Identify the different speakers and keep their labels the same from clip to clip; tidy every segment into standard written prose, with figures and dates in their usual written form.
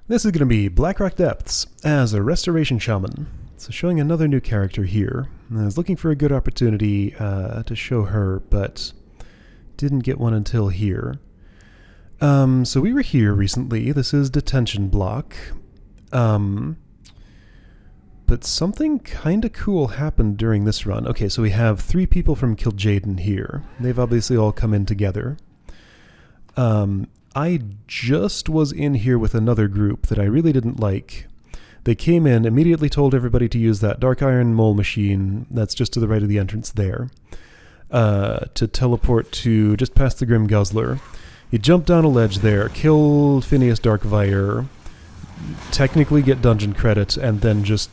Speaker 1: This is going to be Blackrock Depths as a Restoration Shaman. So showing another new character here. I was looking for a good opportunity to show her, but didn't get one until here. So we were here recently. This is Detention Block. But something kind of cool happened during this run. Okay, so we have 3 people from Kil'jaeden here. They've obviously all come in together. I just was in here with another group that I really didn't like. They came in, immediately told everybody to use that Dark Iron Mole machine that's just to the right of the entrance there, to teleport to just past the Grim Guzzler. You jump down a ledge there, kill Phineas Darkvire, technically get dungeon credit, and then just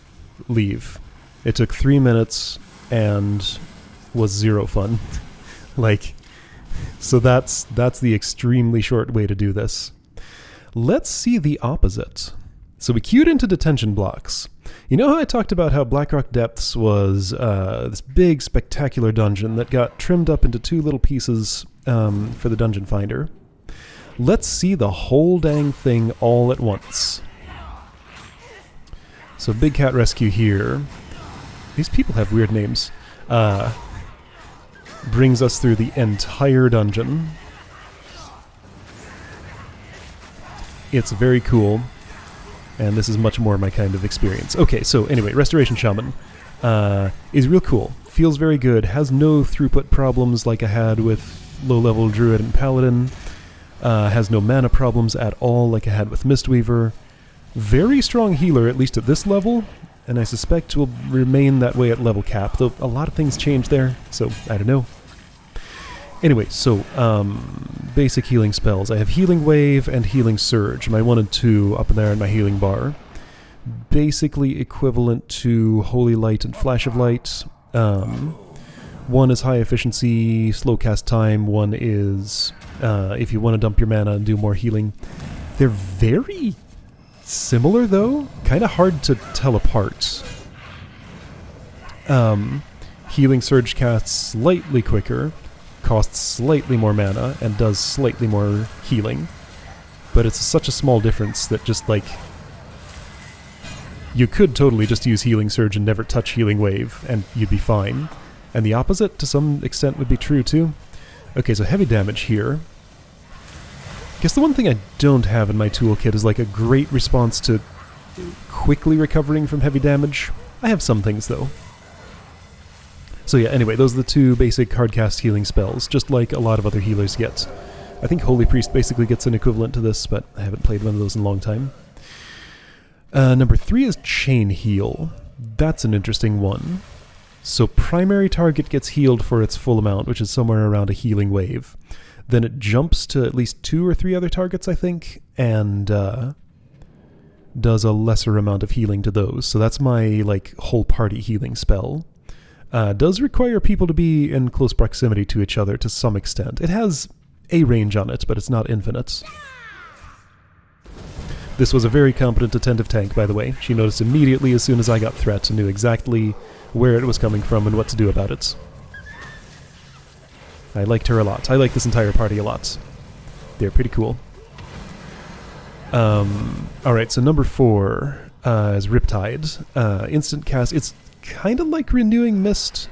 Speaker 1: leave. It took 3 minutes and was 0 fun. So that's the extremely short way to do this. Let's see the opposite. So we queued into detention blocks. You know how I talked about how Blackrock Depths was this big, spectacular dungeon that got trimmed up into 2 little pieces for the dungeon finder? Let's see the whole dang thing all at once. So Big Cat Rescue here. These people have weird names. Brings us through the entire dungeon. It's very cool, and this is much more my kind of experience. Okay, so anyway, Restoration Shaman is real cool. Feels very good. Has no throughput problems like I had with low-level Druid and Paladin. Has no mana problems at all like I had with Mistweaver. Very strong healer, at least at this level, and I suspect will remain that way at level cap, though a lot of things change there, so I don't know. Anyway, so basic healing spells. I have Healing Wave and Healing Surge, my 1 and 2 up in there in my healing bar. Basically equivalent to Holy Light and Flash of Light. 1 is high efficiency, slow cast time. 1 is if you want to dump your mana and do more healing. They're very similar, though. Kind of hard to tell apart. Healing Surge casts slightly quicker, costs slightly more mana, and does slightly more healing. But it's such a small difference that just, you could totally just use Healing Surge and never touch Healing Wave, and you'd be fine. And the opposite, to some extent, would be true, too. Okay, so heavy damage here. I guess the one thing I don't have in my toolkit is, a great response to quickly recovering from heavy damage. I have some things, though. So yeah, anyway, those are the 2 basic hardcast healing spells, just like a lot of other healers get. I think Holy Priest basically gets an equivalent to this, but I haven't played one of those in a long time. Number 3 is Chain Heal. That's an interesting one. So primary target gets healed for its full amount, which is somewhere around a Healing Wave. Then it jumps to at least 2 or 3 other targets, I think, and does a lesser amount of healing to those. So that's my, whole party healing spell. Does require people to be in close proximity to each other to some extent. It has a range on it, but it's not infinite. This was a very competent attentive tank, by the way. She noticed immediately as soon as I got threat and knew exactly where it was coming from and what to do about it. I liked her a lot. I like this entire party a lot. They're pretty cool. Alright, so number 4 is Riptide. Instant cast. It's kind of like Renewing Mist.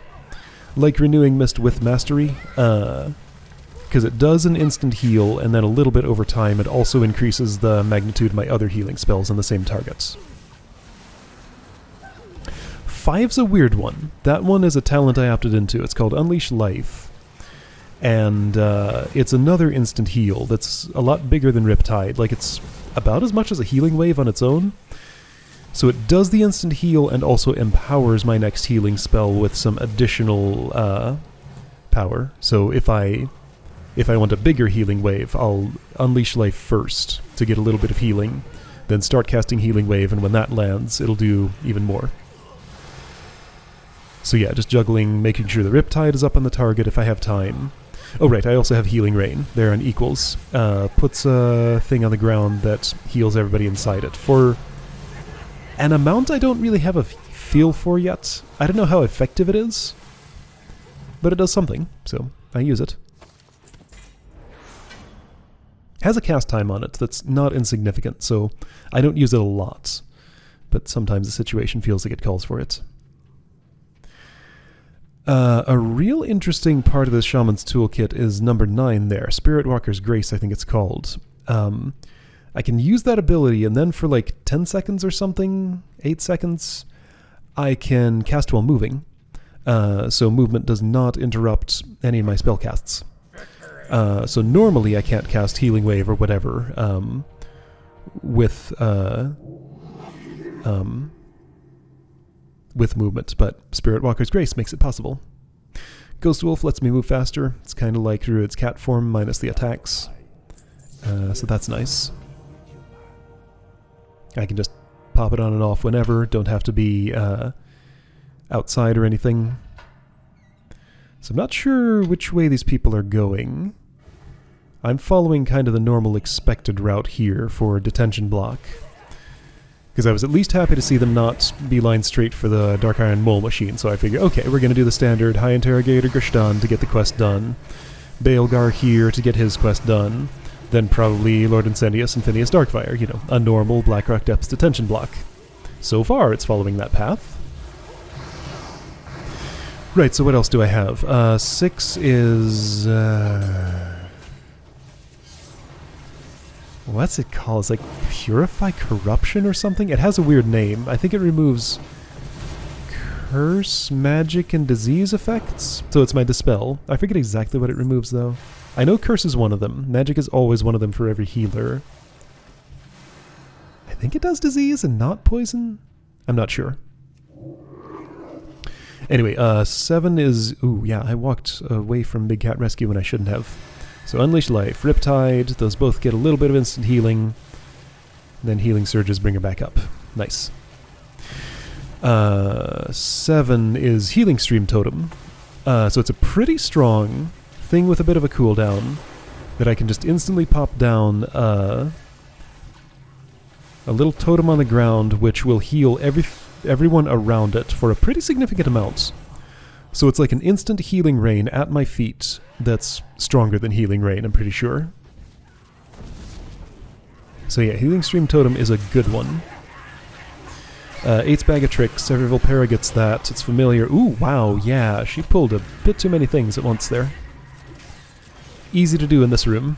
Speaker 1: Like Renewing Mist with Mastery. Because it does an instant heal, and then a little bit over time it also increases the magnitude of my other healing spells on the same targets. 5's a weird one. That one is a talent I opted into. It's called Unleash Life. And it's another instant heal that's a lot bigger than Riptide. It's about as much as a Healing Wave on its own. So it does the instant heal and also empowers my next healing spell with some additional power. So if I want a bigger Healing Wave, I'll Unleash Life first to get a little bit of healing, then start casting Healing Wave, and when that lands, it'll do even more. So yeah, just juggling, making sure the Riptide is up on the target if I have time. Oh right, I also have Healing Rain. They're on equals. Puts a thing on the ground that heals everybody inside it. For an amount I don't really have a feel for yet. I don't know how effective it is, but it does something, so I use it. Has a cast time on it that's not insignificant, so I don't use it a lot, but sometimes the situation feels like it calls for it. A real interesting part of this Shaman's Toolkit is number 9 there, Spirit Walker's Grace, I think it's called. I can use that ability, and then for like 10 seconds or something, 8 seconds, I can cast while moving. So movement does not interrupt any of my spell casts. So normally I can't cast Healing Wave or whatever with movement, but Spirit Walker's Grace makes it possible. Ghost Wolf lets me move faster. It's kind of like Druid's cat form minus the attacks. So that's nice. I can just pop it on and off whenever. Don't have to be outside or anything. So I'm not sure which way these people are going. I'm following kind of the normal expected route here for detention block. Because I was at least happy to see them not beeline straight for the Dark Iron Mole Machine, so I figure, okay, we're going to do the standard High Interrogator Gershdan to get the quest done, Baelgar here to get his quest done, then probably Lord Incendius and Phineas Darkfire, you know, a normal Blackrock Depths detention block. So far, it's following that path. Right, so what else do I have? 6 is... what's it called? It's like Purify Corruption or something? It has a weird name. I think it removes curse, magic, and disease effects. So it's my Dispel. I forget exactly what it removes, though. I know curse is one of them. Magic is always one of them for every healer. I think it does disease and not poison? I'm not sure. Anyway, 7 is... Ooh, yeah, I walked away from Big Cat Rescue when I shouldn't have. So Unleash Life, Riptide, those both get a little bit of instant healing. Then Healing Surges bring her back up. Nice. 7 is Healing Stream Totem. So it's a pretty strong thing with a bit of a cooldown that I can just instantly pop down a little totem on the ground which will heal everyone around it for a pretty significant amount. So it's like an instant healing rain at my feet that's stronger than Healing Rain, I'm pretty sure. So yeah, Healing Stream Totem is a good one. 8's Bag of Tricks, every Volpera gets that, it's familiar. Ooh, wow, yeah, she pulled a bit too many things at once there. Easy to do in this room.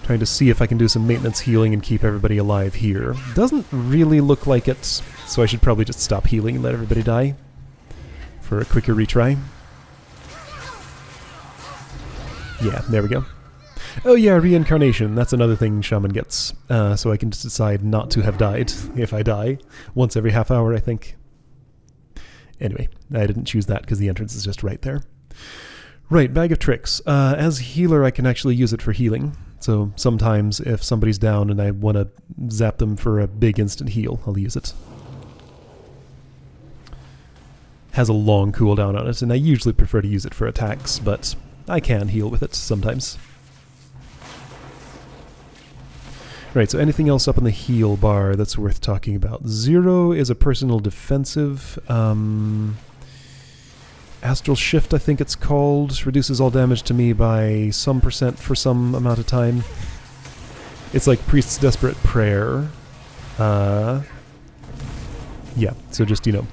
Speaker 1: Trying to see if I can do some maintenance healing and keep everybody alive here. Doesn't really look like it, so I should probably just stop healing and let everybody die for a quicker retry. Yeah, there we go. Oh yeah, Reincarnation, that's another thing Shaman gets. So I can just decide not to have died if I die. Once every half hour, I think. Anyway, I didn't choose that because the entrance is just right there. Right, Bag of Tricks. As healer, I can actually use it for healing. So sometimes if somebody's down and I want to zap them for a big instant heal, I'll use it. Has a long cooldown on it, and I usually prefer to use it for attacks, but I can heal with it sometimes. Right, so anything else up in the heal bar that's worth talking about? 0 is a personal defensive. Astral Shift, I think it's called, reduces all damage to me by some % for some amount of time. It's like Priest's Desperate Prayer. Yeah, so just, you know,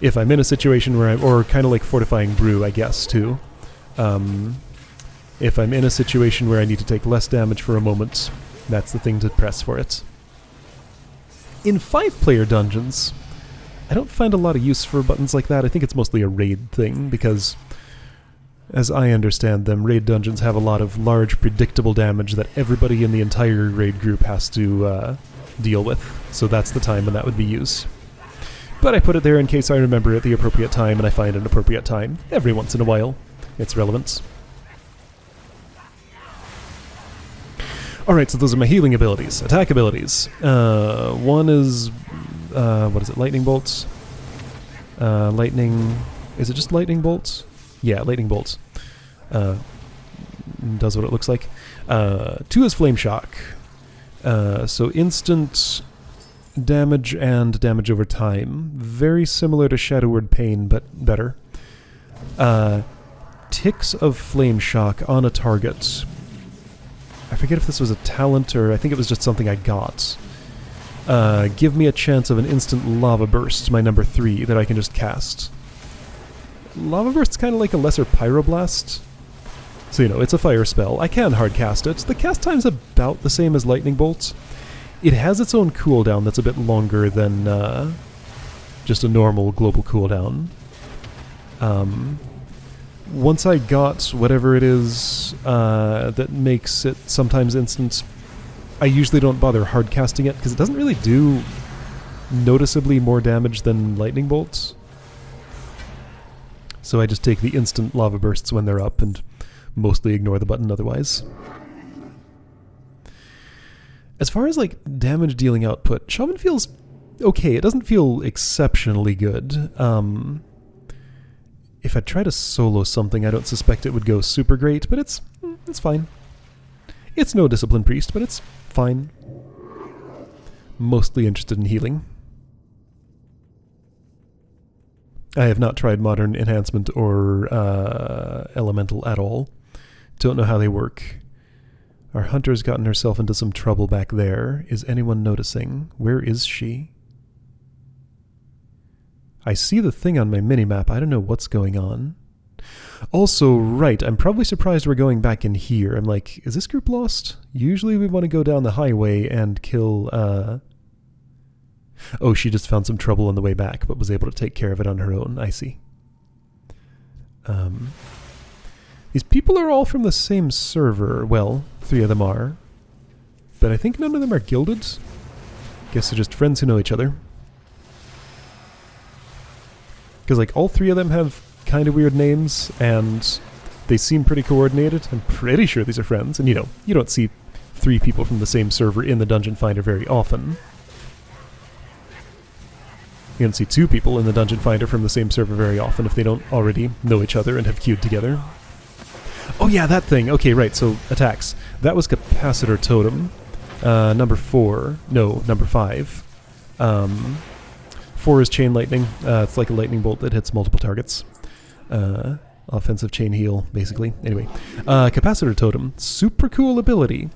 Speaker 1: if I'm in a situation where I'm, or kind of like Fortifying Brew, I guess, too. If I'm in a situation where I need to take less damage for a moment, that's the thing to press for it. In 5-player dungeons, I don't find a lot of use for buttons like that. I think it's mostly a raid thing, because as I understand them, raid dungeons have a lot of large, predictable damage that everybody in the entire raid group has to deal with. So that's the time when that would be used. But I put it there in case I remember at the appropriate time, and I find an appropriate time. Every once in a while, it's relevant. Alright, so those are my healing abilities. Attack abilities. One is... what is it? Lightning bolts. Lightning... Is it just lightning bolts? Yeah, lightning bolts. Does what it looks like. 2 is flame shock. So instant damage and damage over time. Very similar to Shadow Word Pain, but better. ticks of flame shock on a target. I forget if this was a talent or I think it was just something I got. Give me a chance of an instant lava burst, my number 3, that I can just cast. Lava burst's kind of like a lesser pyroblast. So, you know, it's a fire spell. I can hard cast it. The cast time's about the same as lightning bolts. It has its own cooldown that's a bit longer than just a normal global cooldown. Once I got whatever it is that makes it sometimes instant, I usually don't bother hard casting it because it doesn't really do noticeably more damage than lightning bolts. So I just take the instant lava bursts when they're up and mostly ignore the button otherwise. As far as like damage dealing output, Shaman feels okay. It doesn't feel exceptionally good. If I try to solo something, I don't suspect it would go super great, but it's fine. It's no Discipline Priest, but it's fine. Mostly interested in healing. I have not tried Modern Enhancement or Elemental at all. Don't know how they work. Our hunter's gotten herself into some trouble back there. Is anyone noticing? Where is she? I see the thing on my minimap. I don't know what's going on. Also, right, I'm probably surprised we're going back in here. I'm like, is this group lost? Usually we want to go down the highway and kill, Oh, she just found some trouble on the way back, but was able to take care of it on her own. I see. These people are all from the same server. Well, 3 of them are. But I think none of them are gilded. Guess they're just friends who know each other. Because, like, all 3 of them have kind of weird names, and they seem pretty coordinated. I'm pretty sure these are friends. And, you know, you don't see 3 people from the same server in the Dungeon Finder very often. You don't see 2 people in the Dungeon Finder from the same server very often if they don't already know each other and have queued together. Oh yeah, that thing. Okay, right, so attacks. That was Capacitor Totem. Number 4. No, number 5. 4 is Chain Lightning. It's like a lightning bolt that hits multiple targets. Offensive chain heal, basically. Anyway, Capacitor Totem. Super cool ability.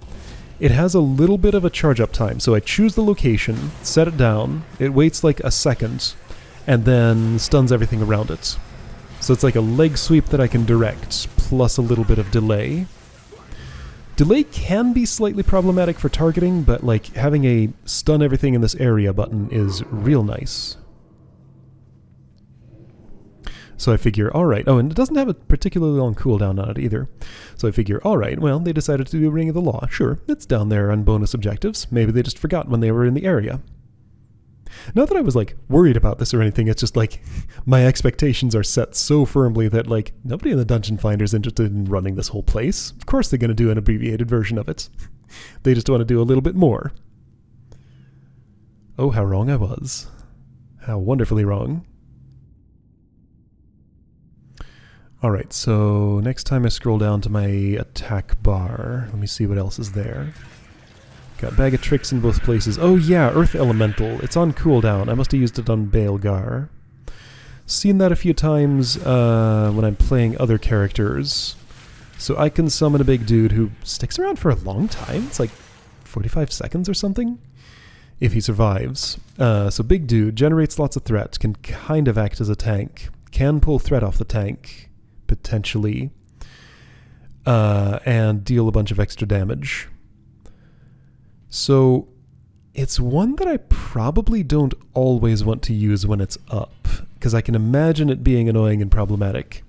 Speaker 1: It has a little bit of a charge up time. So I choose the location, set it down, it waits like a second, and then stuns everything around it. So it's like a leg sweep that I can direct, plus a little bit of delay. Delay can be slightly problematic for targeting, but like having a stun everything in this area button is real nice. So I figure, alright, oh, and it doesn't have a particularly long cooldown on it either. So I figure, alright, well, they decided to do Ring of the Law. Sure, it's down there on bonus objectives. Maybe they just forgot when they were in the area. Not that I was, like, worried about this or anything, it's just, like, my expectations are set so firmly that, like, nobody in the Dungeon Finder's interested in running this whole place. Of course they're going to do an abbreviated version of it. They just want to do a little bit more. Oh, how wrong I was. How wonderfully wrong. Alright, so next time I scroll down to my attack bar, let me see what else is there. Got Bag of Tricks in both places. Oh yeah, Earth Elemental. It's on cooldown. I must have used it on Baelgar. Seen that a few times when I'm playing other characters. So I can summon a big dude who sticks around for a long time. It's like 45 seconds or something, if he survives. So big dude, generates lots of threat, can kind of act as a tank, can pull threat off the tank, potentially, and deal a bunch of extra damage. So it's one that I probably don't always want to use when it's up, because I can imagine it being annoying and problematic.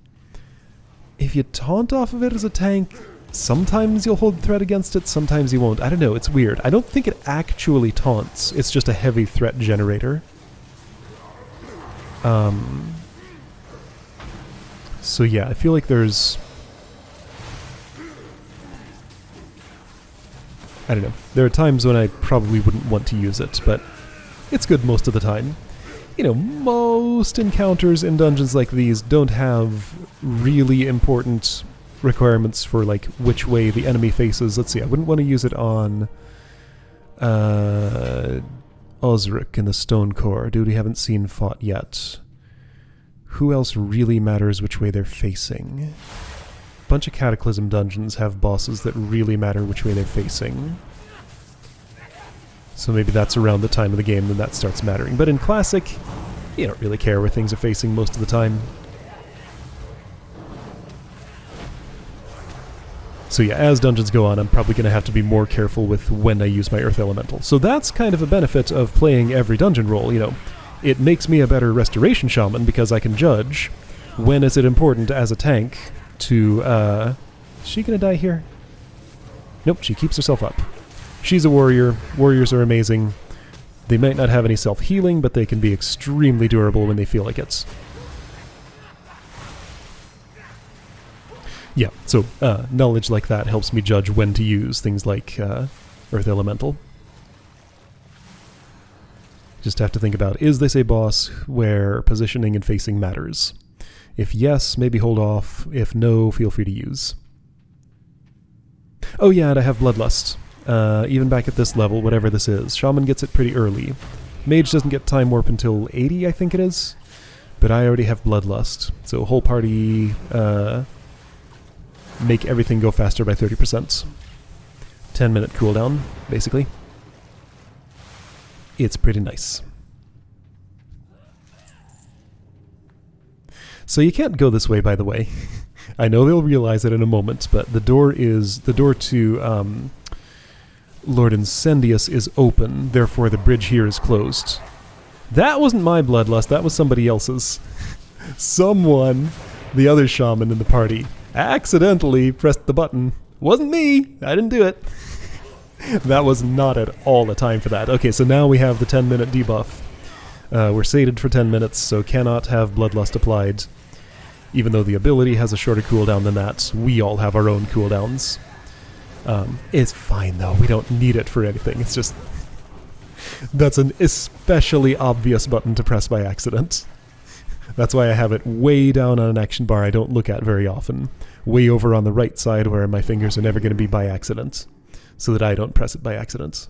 Speaker 1: If you taunt off of it as a tank, sometimes you'll hold threat against it, sometimes you won't. I don't know, it's weird. I don't think it actually taunts, it's just a heavy threat generator. So yeah, I feel like there's... I don't know. There are times when I probably wouldn't want to use it, but it's good most of the time. You know, most encounters in dungeons like these don't have really important requirements for, like, which way the enemy faces. Let's see, I wouldn't want to use it on Osric in the Stone Core. Dude we haven't seen fought yet. Who else really matters which way they're facing? bunch of Cataclysm dungeons have bosses that really matter which way they're facing. So maybe that's around the time of the game that starts mattering. But in Classic, you don't really care where things are facing most of the time. So yeah, as dungeons go on, I'm probably going to have to be more careful with when I use my Earth Elemental. So that's kind of a benefit of playing every dungeon role, you know. It makes me a better Restoration Shaman because I can judge when is it important as a tank to, is she going to die here? Nope, she keeps herself up. She's a warrior. Warriors are amazing. They might not have any self-healing, but they can be extremely durable when they feel like it. Yeah, so knowledge like that helps me judge when to use things like Earth Elemental. Just have to think about, is this a boss where positioning and facing matters? If yes, maybe hold off. If no, feel free to use. Oh yeah, and I have Bloodlust. Even back at this level, whatever this is. Shaman gets it pretty early. Mage doesn't get Time Warp until 80, I think it is. But I already have Bloodlust. So whole party... make everything go faster by 30%. 10-minute cooldown, basically. It's pretty nice. So you can't go this way, by the way. I know they'll realize it in a moment, but the door to Lord Incendius is open, therefore the bridge here is closed. That wasn't my bloodlust, that was somebody else's. Someone, the other shaman in the party, accidentally pressed the button. Wasn't me! I didn't do it. That was not at all the time for that. Okay, so now we have the 10-minute debuff. We're sated for 10 minutes, so cannot have Bloodlust applied. Even though the ability has a shorter cooldown than that, we all have our own cooldowns. It's fine, though. We don't need it for anything. It's just... that's an especially obvious button to press by accident. That's why I have it way down on an action bar I don't look at very often. Way over on the right side where my fingers are never going to be by accident. So that I don't press it by accident.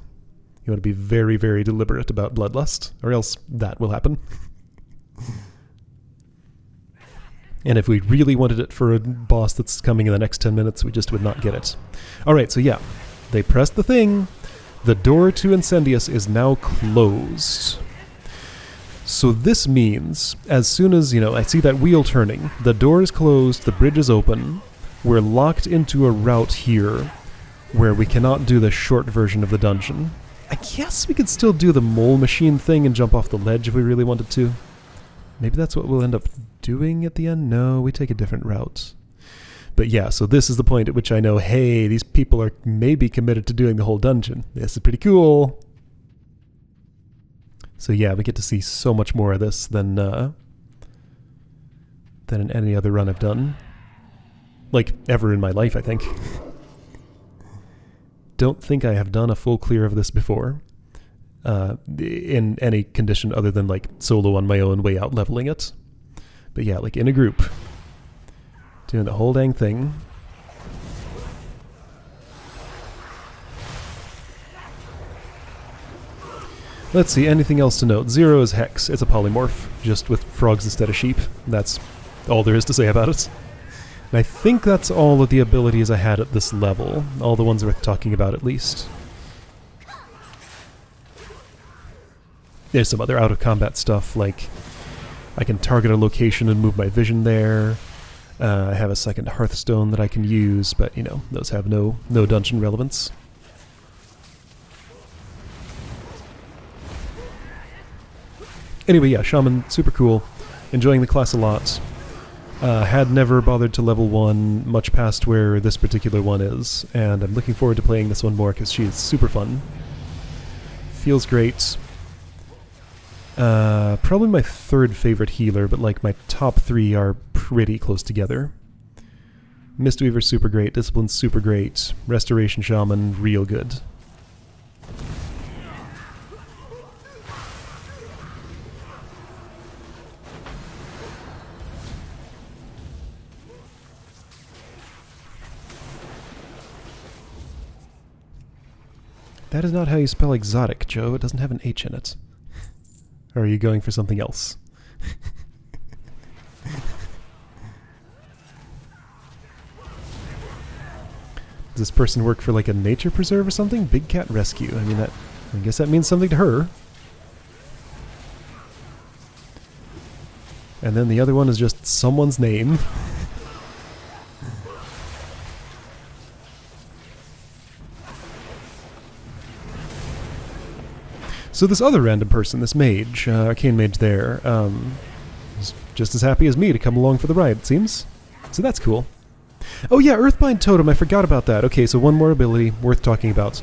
Speaker 1: You want to be very, very deliberate about Bloodlust, or else that will happen. And if we really wanted it for a boss that's coming in the next 10 minutes, we just would not get it. Alright, so yeah. They pressed the thing. The door to Incendius is now closed. So this means, as soon as, I see that wheel turning, the door is closed, the bridge is open, we're locked into a route here where we cannot do the short version of the dungeon. I guess we could still do the mole machine thing and jump off the ledge if we really wanted to. Maybe that's what we'll end up doing at the end? No, we take a different route. But yeah, so this is the point at which I know, hey, these people are maybe committed to doing the whole dungeon. This is pretty cool. So yeah, we get to see so much more of this than in any other run I've done. Like, ever in my life, I think. Don't think I have done a full clear of this before. In any condition other than, like, solo on my own way out leveling it. But yeah, like, in a group. Doing the whole dang thing. Let's see, anything else to note? 0 is Hex. It's a polymorph, just with frogs instead of sheep. That's all there is to say about it. And I think that's all of the abilities I had at this level. All the ones worth talking about, at least. There's some other out-of-combat stuff, like I can target a location and move my vision there. I have a second Hearthstone that I can use, but, those have no dungeon relevance. Anyway, yeah, Shaman, super cool. Enjoying the class a lot. Had never bothered to level 1 much past where this particular one is, and I'm looking forward to playing this one more because she is super fun. Feels great. Probably my third favorite healer, but like my top 3 are pretty close together. Mistweaver super great, Discipline super great, Restoration Shaman real good. That is not how you spell exotic, Joe. It doesn't have an H in it. Or are you going for something else? Does this person work for like a nature preserve or something? Big Cat Rescue. I mean, I guess that means something to her. And then the other one is just someone's name. So this other random person, this mage, arcane mage there, is just as happy as me to come along for the ride, it seems. So that's cool. Oh yeah, Earthbind Totem, I forgot about that. Okay, so one more ability worth talking about.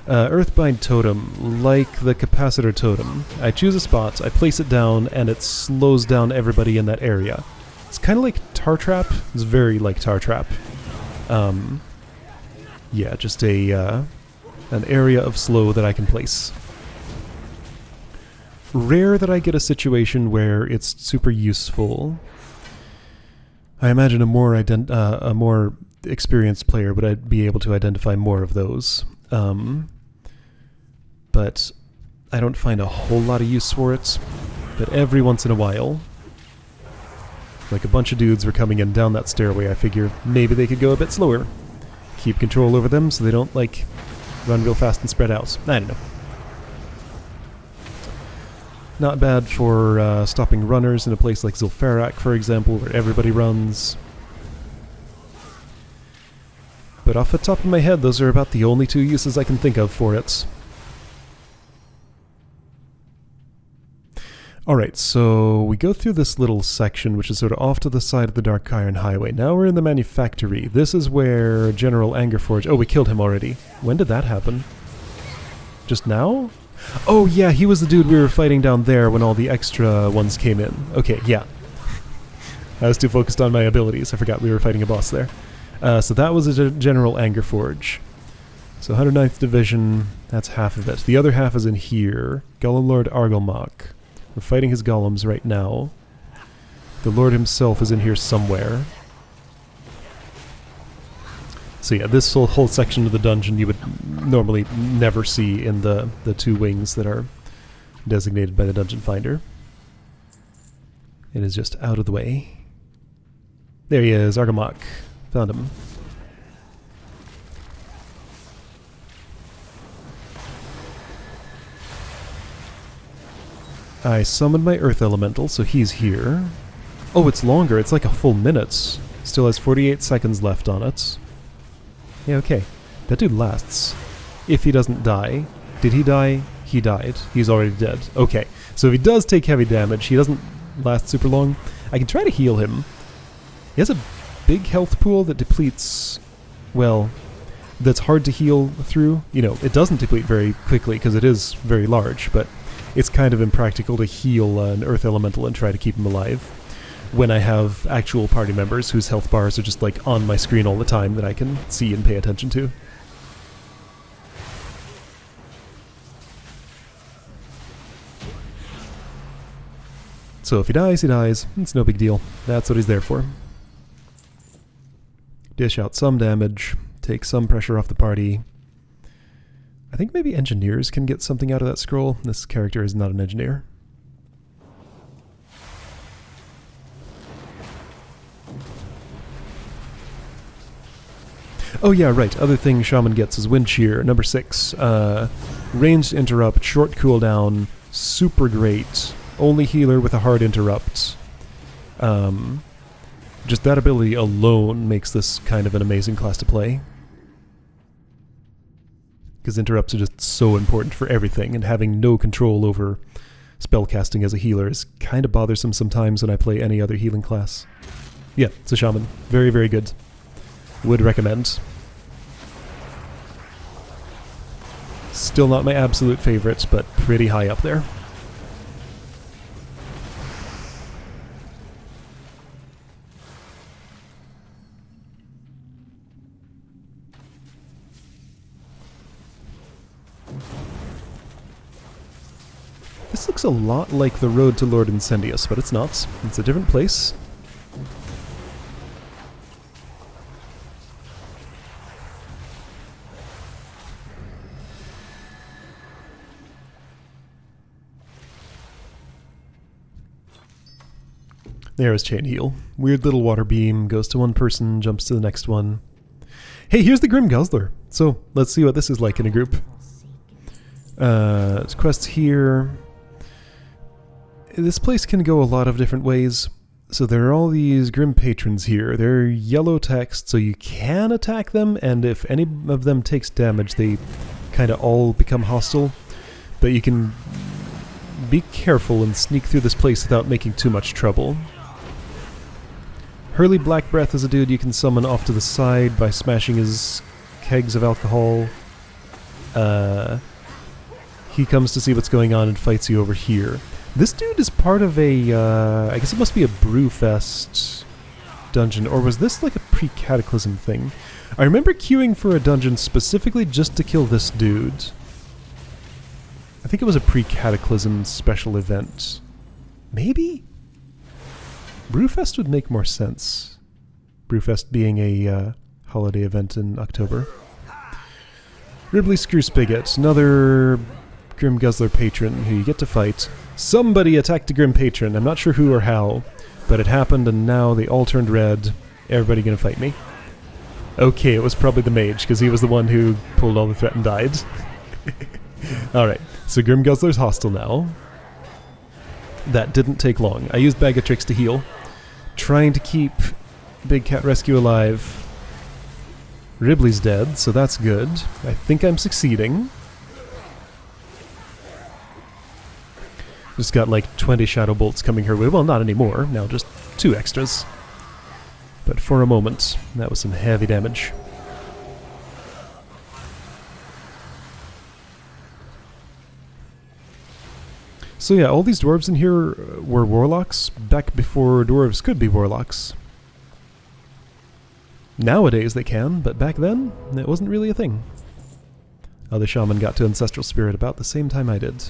Speaker 1: Earthbind Totem, like the Capacitor Totem. I choose a spot, I place it down, and it slows down everybody in that area. It's kind of like Tar Trap. It's very like Tar Trap. Yeah, just an area of slow that I can place. Rare that I get a situation where it's super useful. I imagine a more experienced player would be able to identify more of those. But I don't find a whole lot of use for it. But every once in a while, like a bunch of dudes were coming in down that stairway, I figure maybe they could go a bit slower. Keep control over them so they don't, like, run real fast and spread out. I don't know. Not bad for stopping runners in a place like Zul'Farrak, for example, where everybody runs. But off the top of my head, those are about the only two uses I can think of for it. Alright, so we go through this little section, which is sort of off to the side of the Dark Iron Highway. Now we're in the Manufactory. This is where General Angerforge... Oh, we killed him already. When did that happen? Just now? Oh yeah, he was the dude we were fighting down there when all the extra ones came in. Okay, yeah. I was too focused on my abilities. I forgot we were fighting a boss there. So that was a General Angerforge. So 109th Division, that's half of it. The other half is in here. Golem Lord Argylmach. We're fighting his golems right now. The Lord himself is in here somewhere. So yeah, this whole section of the dungeon you would normally never see in the two wings that are designated by the Dungeon Finder. It is just out of the way. There he is, Argylmach. Found him. I summoned my Earth Elemental, so he's here. Oh, it's longer. It's like a full minute. Still has 48 seconds left on it. Yeah, okay. That dude lasts. If he doesn't die. Did he die? He died. He's already dead. Okay. So if he does take heavy damage, he doesn't last super long. I can try to heal him. He has a big health pool that depletes... Well, that's hard to heal through. You know, it doesn't deplete very quickly because it is very large, but it's kind of impractical to heal an Earth Elemental and try to keep him alive when I have actual party members whose health bars are just like on my screen all the time that I can see and pay attention to. So if he dies, he dies. It's no big deal. That's what he's there for. Dish out some damage, take some pressure off the party. I think maybe engineers can get something out of that scroll. This character is not an engineer. Oh yeah, right. Other thing Shaman gets is Wind Shear, number 6. Ranged interrupt, short cooldown, super great. Only healer with a hard interrupt. Just that ability alone makes this kind of an amazing class to play. Because interrupts are just so important for everything, and having no control over spellcasting as a healer is kind of bothersome sometimes when I play any other healing class. Yeah, it's a Shaman. Very, very good. Would recommend. Still not my absolute favorite, but pretty high up there. This looks a lot like the road to Lord Incendius, but it's not. It's a different place. There is Chain Heal. Weird little water beam, goes to one person, jumps to the next one. Hey, here's the Grim Guzzler. So, let's see what this is like in a group. There's quests here. This place can go a lot of different ways. So there are all these Grim Patrons here. They're yellow text, so you can attack them, and if any of them takes damage, they kind of all become hostile. But you can be careful and sneak through this place without making too much trouble. Hurley Black Breath is a dude you can summon off to the side by smashing his kegs of alcohol. He comes to see what's going on and fights you over here. This dude is part of a, I guess it must be a Brewfest dungeon, or was this like a pre-Cataclysm thing? I remember queuing for a dungeon specifically just to kill this dude. I think it was a pre-Cataclysm special event. Maybe? Brewfest would make more sense. Brewfest being a holiday event in October. Ribley Screw Spigot, another Grim Guzzler patron who you get to fight. Somebody attacked a Grim Patron. I'm not sure who or how, but it happened and now they all turned red. Everybody gonna fight me? Okay, it was probably the mage, because he was the one who pulled all the threat and died. Alright, so Grim Guzzler's hostile now. That didn't take long. I used Bag of Tricks to heal. Trying to keep Big Cat Rescue alive. Ribley's dead, so that's good. I think I'm succeeding. Just got like 20 Shadow Bolts coming her way. Well, not anymore. Now just 2 extras. But for a moment, that was some heavy damage. So yeah, all these dwarves in here were warlocks back before dwarves could be warlocks. Nowadays they can, but back then, it wasn't really a thing. The shaman got to Ancestral Spirit about the same time I did.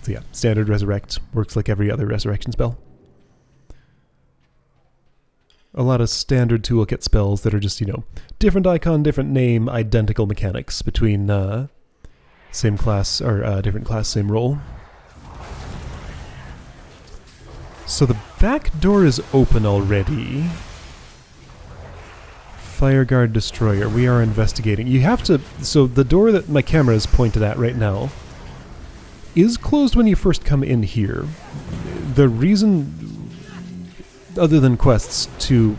Speaker 1: So yeah, standard resurrect. Works like every other resurrection spell. A lot of standard toolkit spells that are just, you know, different icon, different name, identical mechanics between same class, or different class, same role. So the back door is open already. Fireguard Destroyer, we are investigating. You have to, so the door that my camera is pointed at right now is closed when you first come in here. The reason, other than quests to,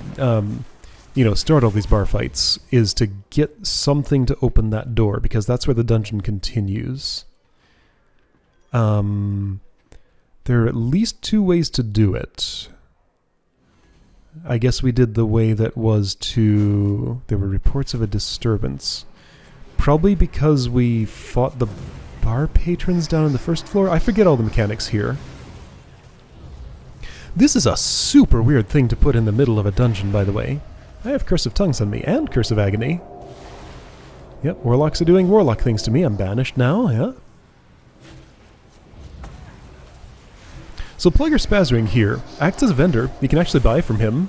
Speaker 1: you know, start all these bar fights, is to get something to open that door, because that's where the dungeon continues. There are at least 2 ways to do it. I guess we did the way that was to... There were reports of a disturbance. Probably because we fought the bar patrons down on the first floor. I forget all the mechanics here. This is a super weird thing to put in the middle of a dungeon, by the way. I have Curse of Tongues on me, and Curse of Agony. Yep, warlocks are doing warlock things to me. I'm banished now, yeah. So Plugger Spazring here acts as a vendor. You can actually buy from him.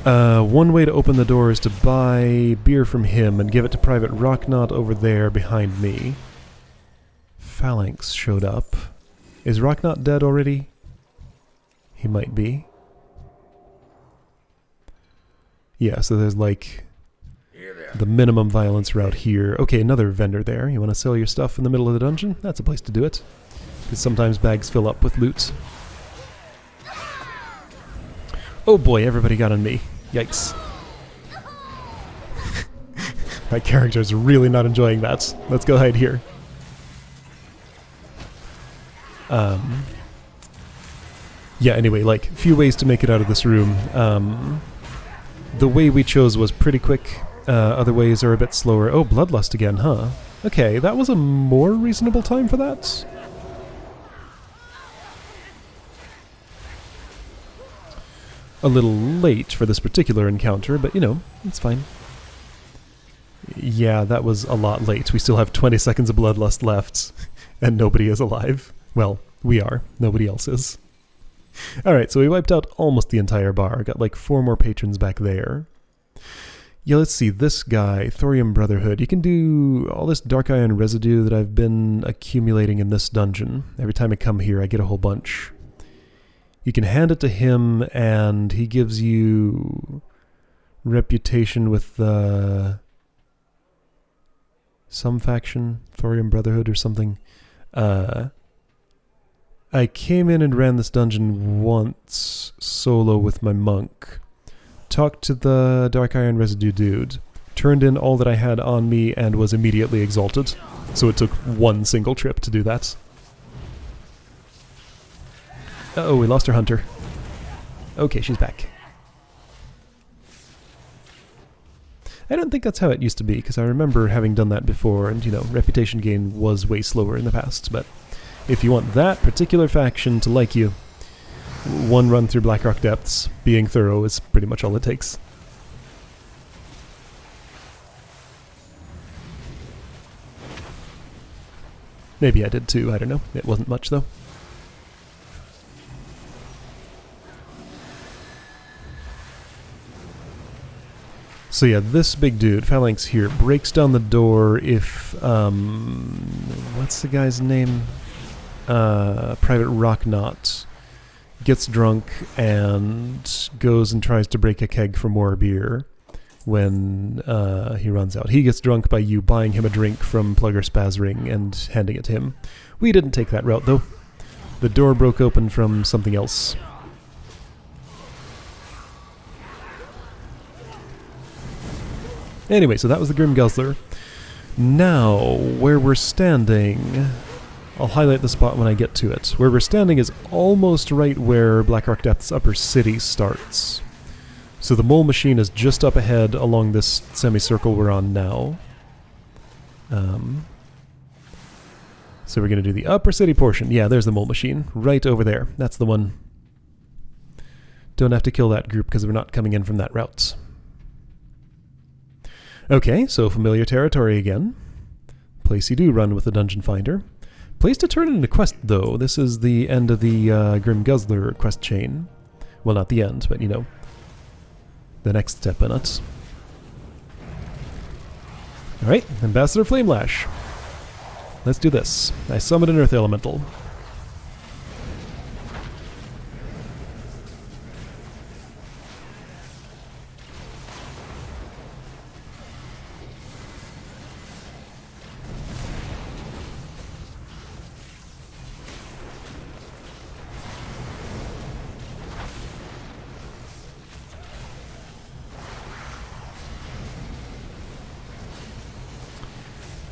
Speaker 1: One way to open the door is to buy beer from him and give it to Private Rocknot over there behind me. Phalanx showed up. Is Rocknot dead already? He might be. Yeah, so there's like the minimum violence route here. Okay, another vendor there. You want to sell your stuff in the middle of the dungeon? That's a place to do it. Because sometimes bags fill up with loot. Oh boy, everybody got on me. Yikes. My character's really not enjoying that. Let's go hide here. Yeah, anyway, like, few ways to make it out of this room. The way we chose was pretty quick. Other ways are a bit slower. Oh, Bloodlust again, huh? Okay, that was a more reasonable time for that. A little late for this particular encounter, but you know, it's fine. Yeah, that was a lot late. We still have 20 seconds of Bloodlust left, and nobody is alive. Well, we are. Nobody else is. Alright, so we wiped out almost the entire bar. Got like 4 more patrons back there. Yeah, let's see. This guy, Thorium Brotherhood. You can do all this Dark Iron residue that I've been accumulating in this dungeon. Every time I come here, I get a whole bunch. You can hand it to him, and he gives you reputation with some faction, Thorium Brotherhood or something. I came in and ran this dungeon once solo with my monk. Talked to the Dark Iron Residue dude. Turned in all that I had on me and was immediately exalted. So it took one single trip to do that. Uh-oh, we lost our hunter. Okay, she's back. I don't think that's how it used to be, because I remember having done that before, and, you know, reputation gain was way slower in the past, but if you want that particular faction to like you, one run through Blackrock Depths, being thorough, is pretty much all it takes. Maybe I did too, I don't know. It wasn't much, though. So yeah, this big dude, Phalanx here, breaks down the door if, what's the guy's name? Private Rocknot gets drunk and goes and tries to break a keg for more beer when he runs out. He gets drunk by you buying him a drink from Plugger Spazring and handing it to him. We didn't take that route, though. The door broke open from something else. Anyway, so that was the Grim Guzzler. Now, where we're standing... I'll highlight the spot when I get to it. Where we're standing is almost right where Blackrock Depths Upper City starts. So the mole machine is just up ahead along this semicircle we're on now. So we're going to do the Upper City portion. Yeah, there's the mole machine. Right over there. That's the one. Don't have to kill that group because we're not coming in from that route. Okay, so familiar territory again. Place you do run with the Dungeon Finder. Place to turn in a quest, though. This is the end of the Grim Guzzler quest chain. Well, not the end, but, you know, the next step in it. Alright, Ambassador Flamelash. Let's do this. I summon an Earth Elemental.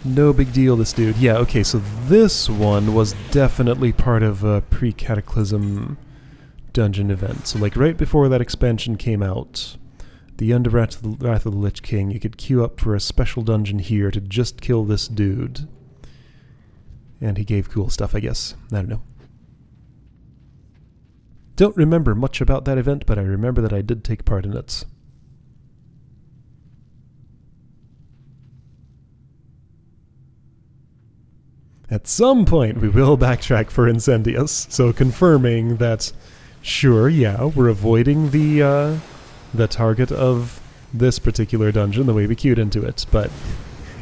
Speaker 1: No big deal, this dude. Yeah, okay, so this one was definitely part of a pre-Cataclysm dungeon event. So, like, right before that expansion came out, the End of Wrath of the Lich King, you could queue up for a special dungeon here to just kill this dude. And he gave cool stuff, I guess. I don't know. Don't remember much about that event, but I remember that I did take part in it. At some point, we will backtrack for Incendius, so confirming that, sure, yeah, we're avoiding the target of this particular dungeon the way we queued into it, but,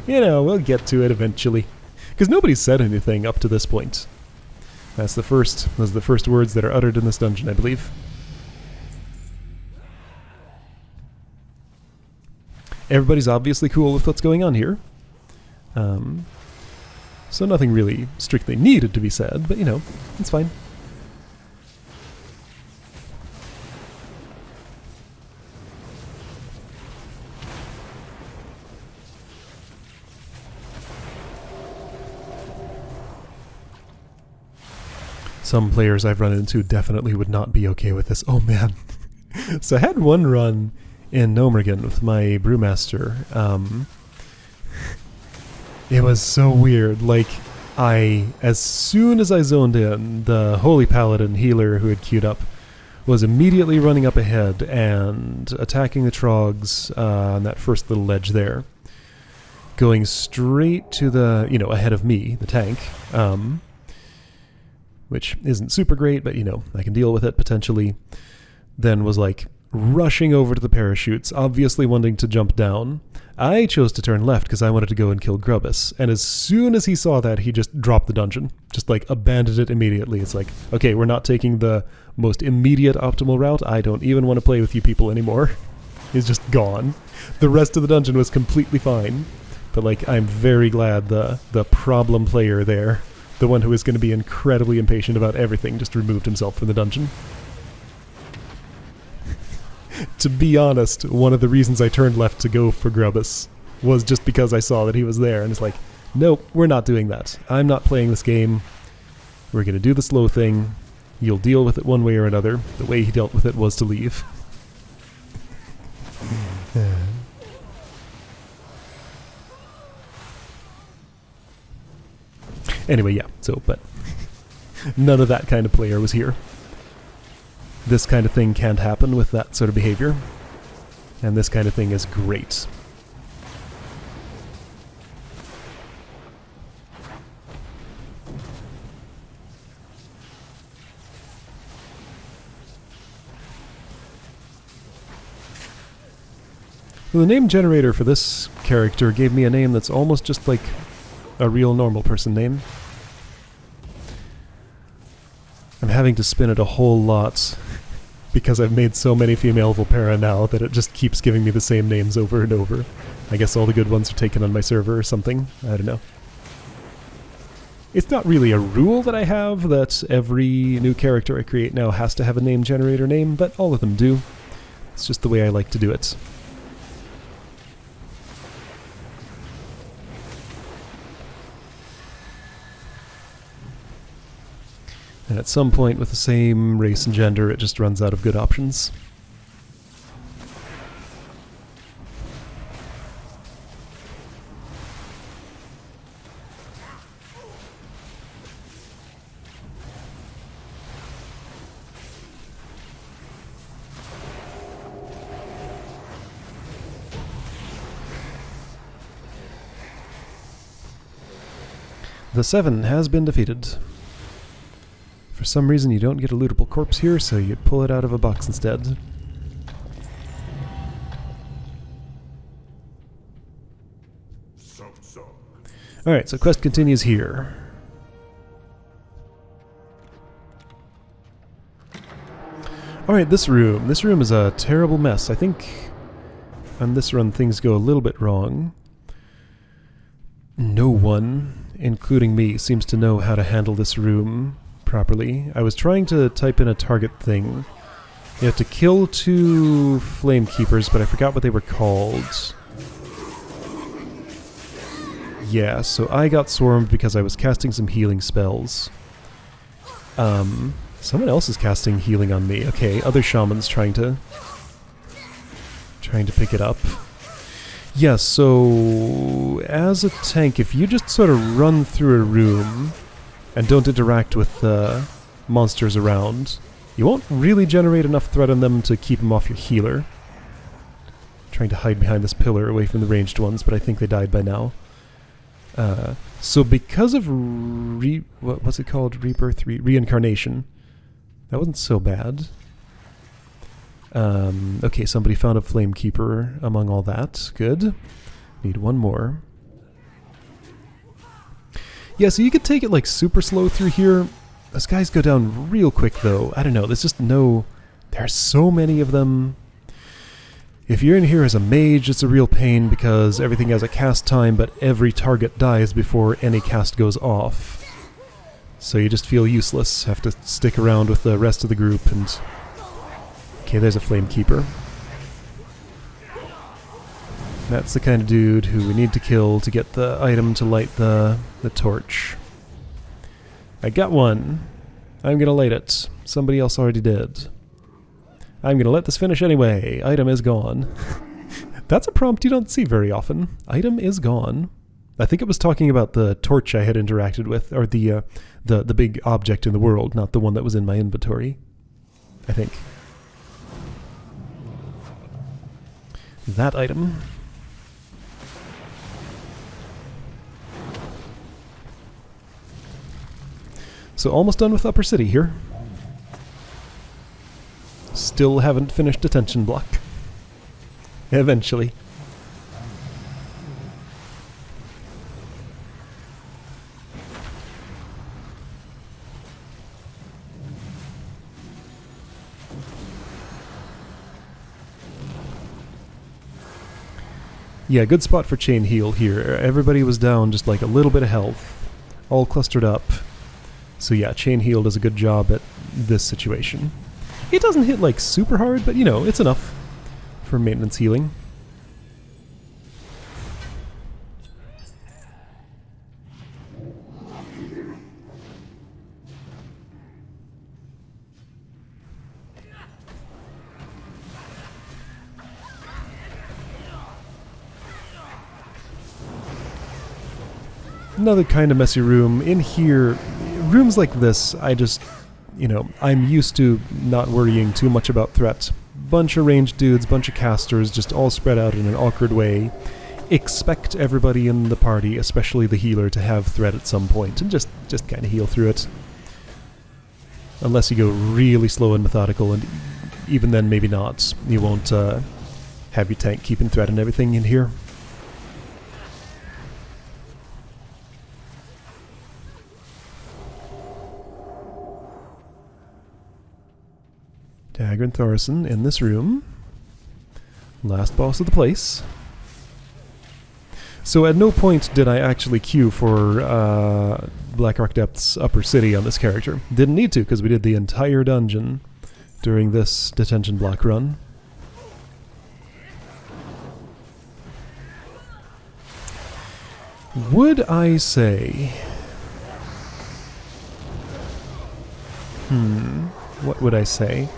Speaker 1: you know, we'll get to it eventually. Because nobody's said anything up to this point. Those are the first words that are uttered in this dungeon, I believe. Everybody's obviously cool with what's going on here. So nothing really strictly needed to be said, but, you know, it's fine. Some players I've run into definitely would not be okay with this. Oh, man. So I had one run in Nomergan with my brewmaster. It was so weird. Like, as soon as I zoned in, the Holy Paladin healer who had queued up was immediately running up ahead and attacking the Trogs on that first little ledge there. Going straight to the, you know, ahead of me, the tank, which isn't super great, but, you know, I can deal with it potentially. Then was, like, rushing over to the parachutes, obviously wanting to jump down. I chose to turn left because I wanted to go and kill Grubbus, and as soon as he saw that, he just dropped the dungeon. Just, like, abandoned it immediately. It's like, okay, we're not taking the most immediate optimal route. I don't even want to play with you people anymore. is just gone. The rest of the dungeon was completely fine. But like, I'm very glad the problem player there, the one who is going to be incredibly impatient about everything, just removed himself from the dungeon. To be honest, one of the reasons I turned left to go for Grubbus was just because I saw that he was there, and it's like, nope, we're not doing that. I'm not playing this game. We're going to do the slow thing. You'll deal with it one way or another. The way he dealt with it was to leave. Anyway, yeah, so, but none of that kind of player was here. This kind of thing can't happen with that sort of behavior. And this kind of thing is great. Well, the name generator for this character gave me a name that's almost just like a real normal person name. I'm having to spin it a whole lot because I've made so many female Volpera now that it just keeps giving me the same names over and over. I guess all the good ones are taken on my server or something. I don't know. It's not really a rule that I have that every new character I create now has to have a name generator name, but all of them do. It's just the way I like to do it. And at some point with the same race and gender, it just runs out of good options. The 7 has been defeated. For some reason you don't get a lootable corpse here, so you pull it out of a box instead. Alright, so quest continues here. Alright, this room. This room is a terrible mess. I think on this run things go a little bit wrong. No one, including me, seems to know how to handle this room properly. I was trying to type in a target thing. You have to kill 2 flame keepers, but I forgot what they were called. Yeah, so I got swarmed because I was casting some healing spells. Someone else is casting healing on me. Okay, other shamans trying to pick it up. Yeah, so as a tank, if you just sort of run through a room and don't interact with monsters around, you won't really generate enough threat on them to keep them off your healer. Trying to hide behind this pillar away from the ranged ones, but I think they died by now. So because of what's it called? Rebirth? Reincarnation. That wasn't so bad. Okay, somebody found a flame keeper among all that. Good. Need one more. Yeah, so you could take it like super slow through here. Those guys go down real quick though. I don't know, there's just no... There are so many of them. If you're in here as a mage, it's a real pain because everything has a cast time, but every target dies before any cast goes off. So you just feel useless, have to stick around with the rest of the group and... Okay, there's a flame keeper. That's the kind of dude who we need to kill to get the item to light the torch. I got one. I'm gonna light it. Somebody else already did. I'm gonna let this finish anyway. Item is gone. That's a prompt you don't see very often. Item is gone. I think it was talking about the torch I had interacted with, or the big object in the world, not the one that was in my inventory. I think. That item. So almost done with Upper City here. Still haven't finished Detention Block. Eventually. Yeah, good spot for chain heal here. Everybody was down just like a little bit of health, all clustered up. So yeah, chain heal does a good job at this situation. It doesn't hit like super hard, but you know, it's enough for maintenance healing. Another kind of messy room. In here, rooms like this, I just, you know, I'm used to not worrying too much about threat. Bunch of ranged dudes, bunch of casters, just all spread out in an awkward way. Expect everybody in the party, especially the healer, to have threat at some point, and just kind of heal through it. Unless you go really slow and methodical, and even then maybe not. You won't have your tank keeping threat and everything in here. Dagger and Thorson in this room. Last boss of the place. So at no point did I actually queue for Blackrock Depths Upper City on this character. Didn't need to, because we did the entire dungeon during this detention block run. Would I say... what would I say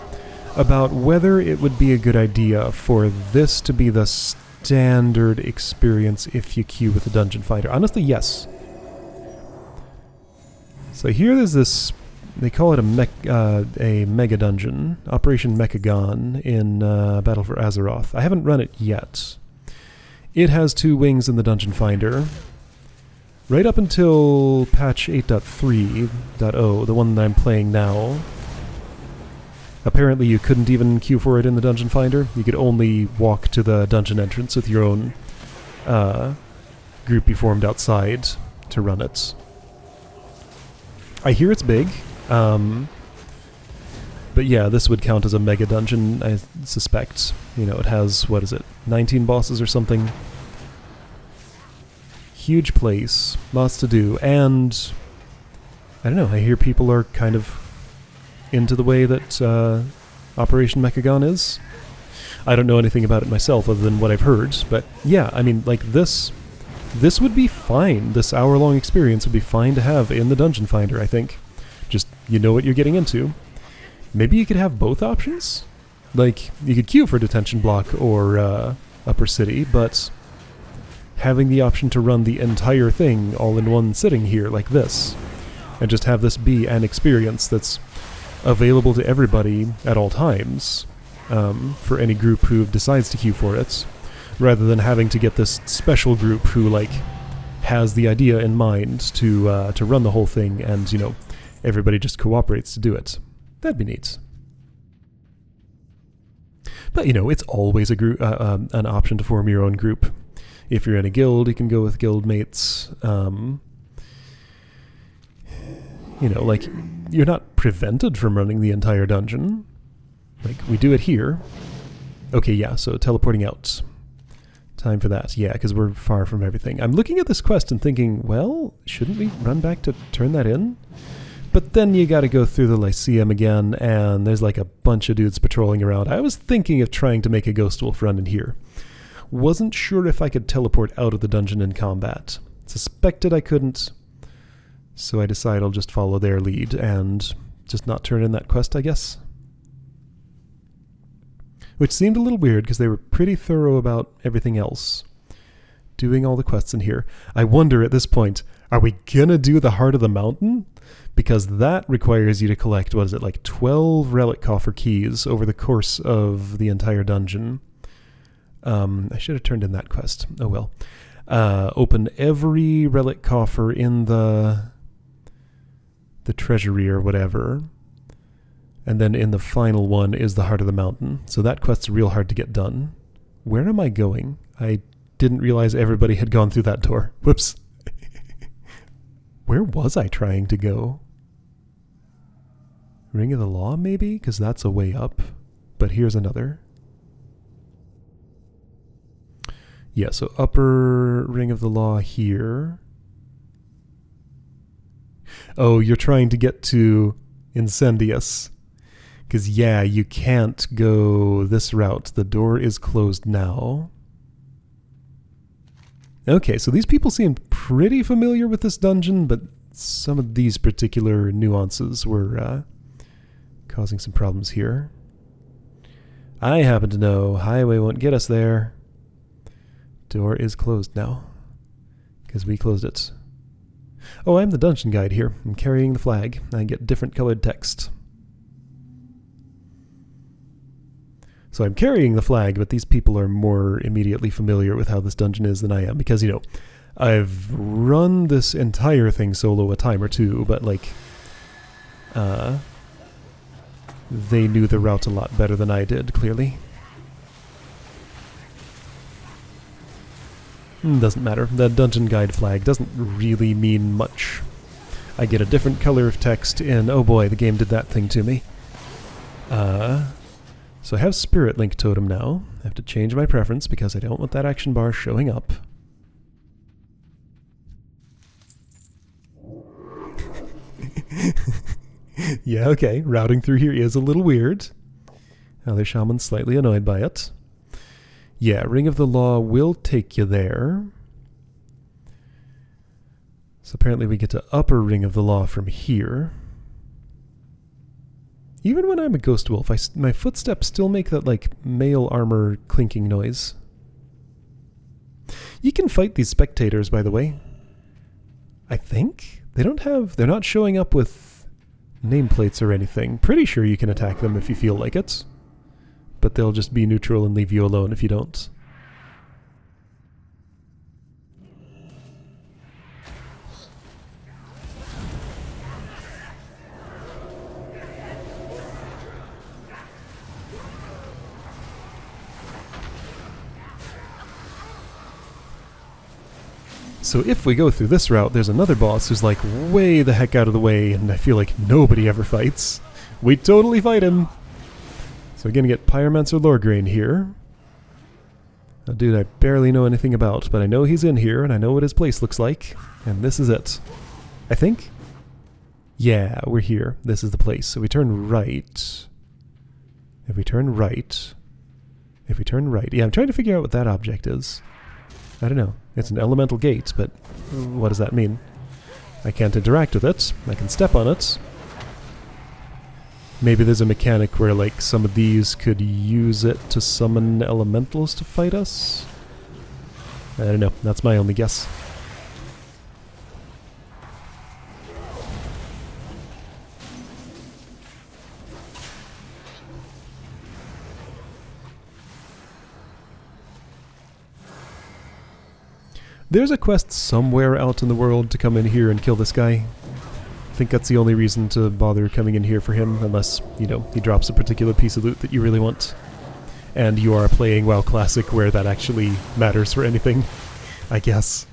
Speaker 1: about whether it would be a good idea for this to be the standard experience if you queue with a dungeon finder? Honestly, yes. So here there's this, they call it a mega dungeon, Operation Mechagon in Battle for Azeroth. I haven't run it yet. It has 2 wings in the dungeon finder. Right up until patch 8.3.0, the one that I'm playing now, apparently you couldn't even queue for it in the dungeon finder. You could only walk to the dungeon entrance with your own group you formed outside to run it. I hear it's big, but yeah, this would count as a mega dungeon, I suspect. You know, it has, what is it, 19 bosses or something? Huge place, lots to do, and I don't know, I hear people are kind of into the way that Operation Mechagon is. I don't know anything about it myself other than what I've heard, but yeah, I mean, like this would be fine. This hour-long experience would be fine to have in the Dungeon Finder, I think. Just, you know what you're getting into. Maybe you could have both options? Like, you could queue for Detention Block or Upper City, but having the option to run the entire thing all in one sitting here like this, and just have this be an experience that's available to everybody at all times, for any group who decides to queue for it, rather than having to get this special group who, like, has the idea in mind to run the whole thing, and, you know, everybody just cooperates to do it. That'd be neat. But, you know, it's always a group, an option to form your own group. If you're in a guild, you can go with guild mates. You know, like, you're not prevented from running the entire dungeon. Like, we do it here. Okay, yeah, so teleporting out. Time for that. Yeah, because we're far from everything. I'm looking at this quest and thinking, well, shouldn't we run back to turn that in? But then you gotta go through the Lyceum again, and there's like a bunch of dudes patrolling around. I was thinking of trying to make a Ghost Wolf run in here. Wasn't sure if I could teleport out of the dungeon in combat. Suspected I couldn't. So I decided I'll just follow their lead and just not turn in that quest, I guess. Which seemed a little weird because they were pretty thorough about everything else. Doing all the quests in here. I wonder at this point, are we gonna do the Heart of the Mountain? Because that requires you to collect, what is it, like 12 relic coffer keys over the course of the entire dungeon. I should have turned in that quest. Oh well. Open every relic coffer in the treasury or whatever. And then in the final one is the Heart of the Mountain. So that quest's real hard to get done. Where am I going? I didn't realize everybody had gone through that door. Whoops. Where was I trying to go? Ring of the Law, maybe? Because that's a way up. But here's another. Yeah, so upper ring of the law here. Oh, you're trying to get to Incendious. Because, yeah, you can't go this route. The door is closed now. Okay, so these people seem pretty familiar with this dungeon, but some of these particular nuances were causing some problems here. I happen to know highway won't get us there. Door is closed now, because we closed it. Oh, I'm the dungeon guide here. I'm carrying the flag. I get different colored text. So I'm carrying the flag, but these people are more immediately familiar with how this dungeon is than I am, because, you know, I've run this entire thing solo a time or two, but, like, they knew the route a lot better than I did, clearly. Doesn't matter. The dungeon guide flag doesn't really mean much. I get a different color of text in... Oh boy, the game did that thing to me. So I have Spirit Link Totem now. I have to change my preference because I don't want that action bar showing up. Yeah, okay. Routing through here is a little weird. Other Shaman's slightly annoyed by it. Yeah, Ring of the Law will take you there. So apparently we get to Upper Ring of the Law from here. Even when I'm a ghost wolf, my footsteps still make that, like, mail armor clinking noise. You can fight these spectators, by the way. I think? They're not showing up with nameplates or anything. Pretty sure you can attack them if you feel like it. But they'll just be neutral and leave you alone if you don't. So if we go through this route, there's another boss who's like way the heck out of the way, and I feel like nobody ever fights. We totally fight him! So we're gonna get Pyromancer Lorgrain here. A dude I barely know anything about, but I know he's in here, and I know what his place looks like. And this is it. I think? Yeah, we're here. This is the place. So we turn right. If we turn right... If we turn right... Yeah, I'm trying to figure out what that object is. I don't know. It's an elemental gate, but what does that mean? I can't interact with it. I can step on it. Maybe there's a mechanic where, like, some of these could use it to summon elementals to fight us? I don't know. That's my only guess. There's a quest somewhere out in the world to come in here and kill this guy. I think that's the only reason to bother coming in here for him, unless, you know, he drops a particular piece of loot that you really want. And you are playing WoW Classic where that actually matters for anything, I guess.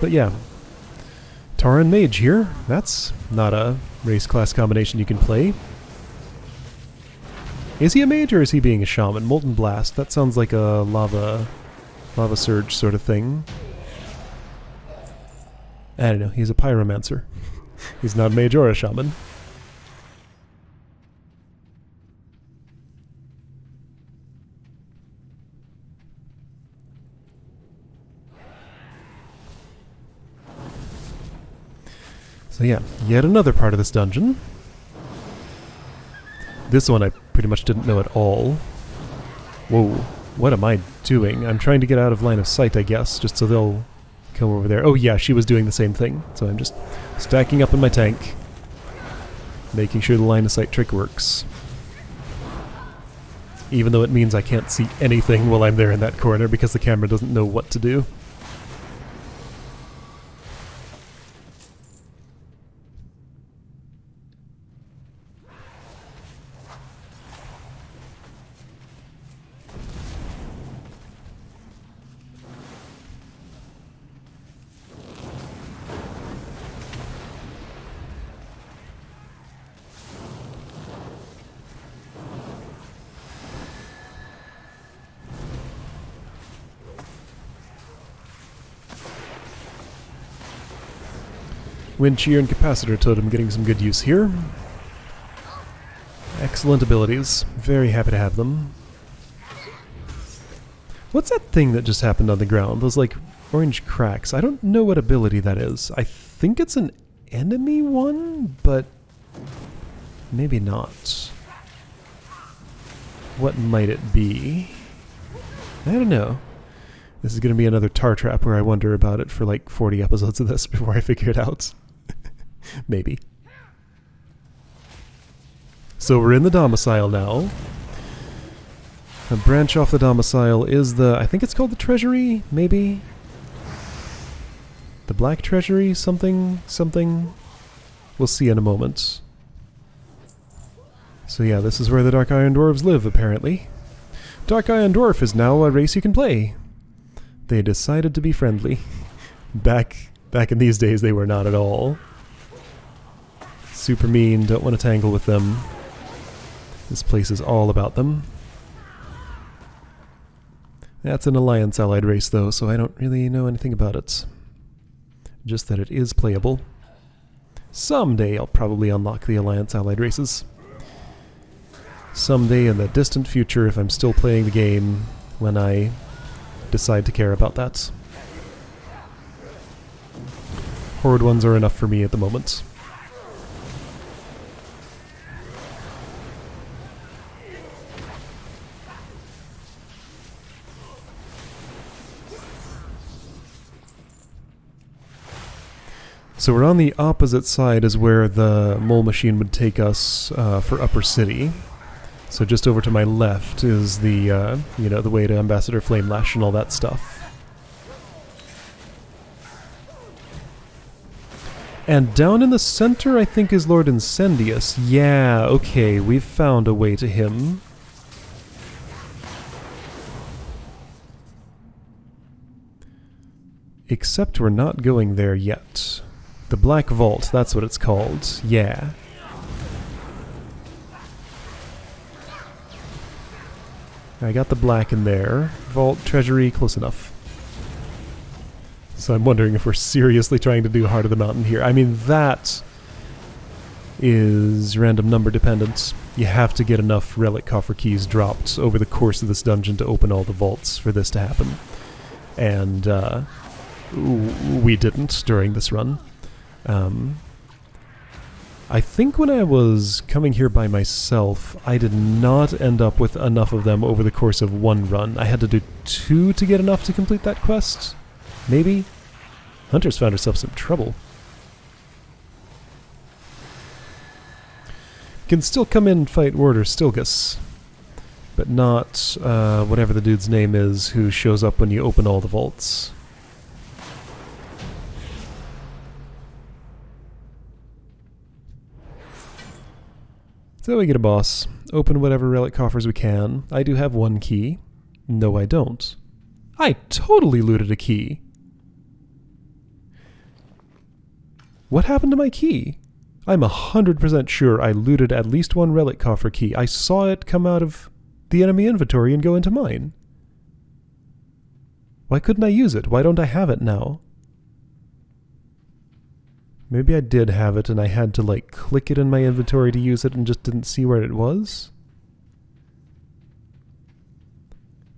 Speaker 1: But yeah. Tauren Mage here. That's not a race class combination you can play. Is he a mage or is he being a shaman? Molten Blast. That sounds like a lava surge sort of thing. I don't know. He's a pyromancer. He's not a mage or a shaman. So yeah, yet another part of this dungeon. This one I pretty much didn't know at all. Whoa, what am I doing? I'm trying to get out of line of sight, I guess, just so they'll come over there. Oh yeah, she was doing the same thing. So I'm just stacking up in my tank, making sure the line of sight trick works. Even though it means I can't see anything while I'm there in that corner because the camera doesn't know what to do. Wind Shear and Capacitor Totem getting some good use here. Excellent abilities. Very happy to have them. What's that thing that just happened on the ground? Those, like, orange cracks. I don't know what ability that is. I think it's an enemy one, but maybe not. What might it be? I don't know. This is going to be another tar trap where I wonder about it for like 40 episodes of this before I figure it out. Maybe. So we're in the domicile now. A branch off the domicile is the, I think it's called the Treasury, maybe? The Black Treasury, something. We'll see in a moment. So yeah, this is where the Dark Iron Dwarves live, apparently. Dark Iron Dwarf is now a race you can play. They decided to be friendly. Back in these days, they were not at all. Super mean, don't want to tangle with them. This place is all about them. That's an Alliance Allied race, though, so I don't really know anything about it. Just that it is playable. Someday I'll probably unlock the Alliance Allied races. Someday in the distant future, if I'm still playing the game, when I decide to care about that. Horde ones are enough for me at the moment. So we're on the opposite side is where the mole machine would take us for Upper City. So just over to my left is the, you know, the way to Ambassador Flamelash and all that stuff. And down in the center, I think, is Lord Incendius. Yeah, okay, we've found a way to him. Except we're not going there yet. The Black Vault, that's what it's called. Yeah. I got the black in there. Vault, Treasury, close enough. So I'm wondering if we're seriously trying to do Heart of the Mountain here. I mean, that is random number dependent. You have to get enough relic coffer keys dropped over the course of this dungeon to open all the vaults for this to happen. And we didn't during this run. I think when I was coming here by myself, I did not end up with enough of them over the course of one run. I had to do 2 to get enough to complete that quest. Maybe? Hunter's found herself some trouble. Can still come in and fight Warder Stilgus, but not whatever the dude's name is who shows up when you open all the vaults. So we get a boss. Open whatever relic coffers we can. I do have 1 key. No, I don't. I totally looted a key. What happened to my key? I'm 100% sure I looted at least 1 relic coffer key. I saw it come out of the enemy inventory and go into mine. Why couldn't I use it? Why don't I have it now? Maybe I did have it and I had to like click it in my inventory to use it and just didn't see where it was?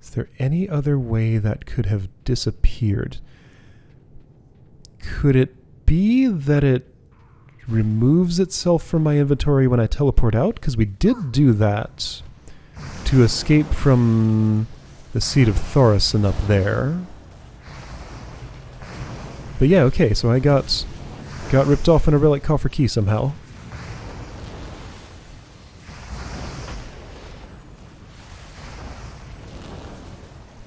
Speaker 1: Is there any other way that could have disappeared? Could it be that it removes itself from my inventory when I teleport out? Because we did do that to escape from the Seat of Thorison up there. But yeah, okay, so I got ripped off in a relic coffer key somehow.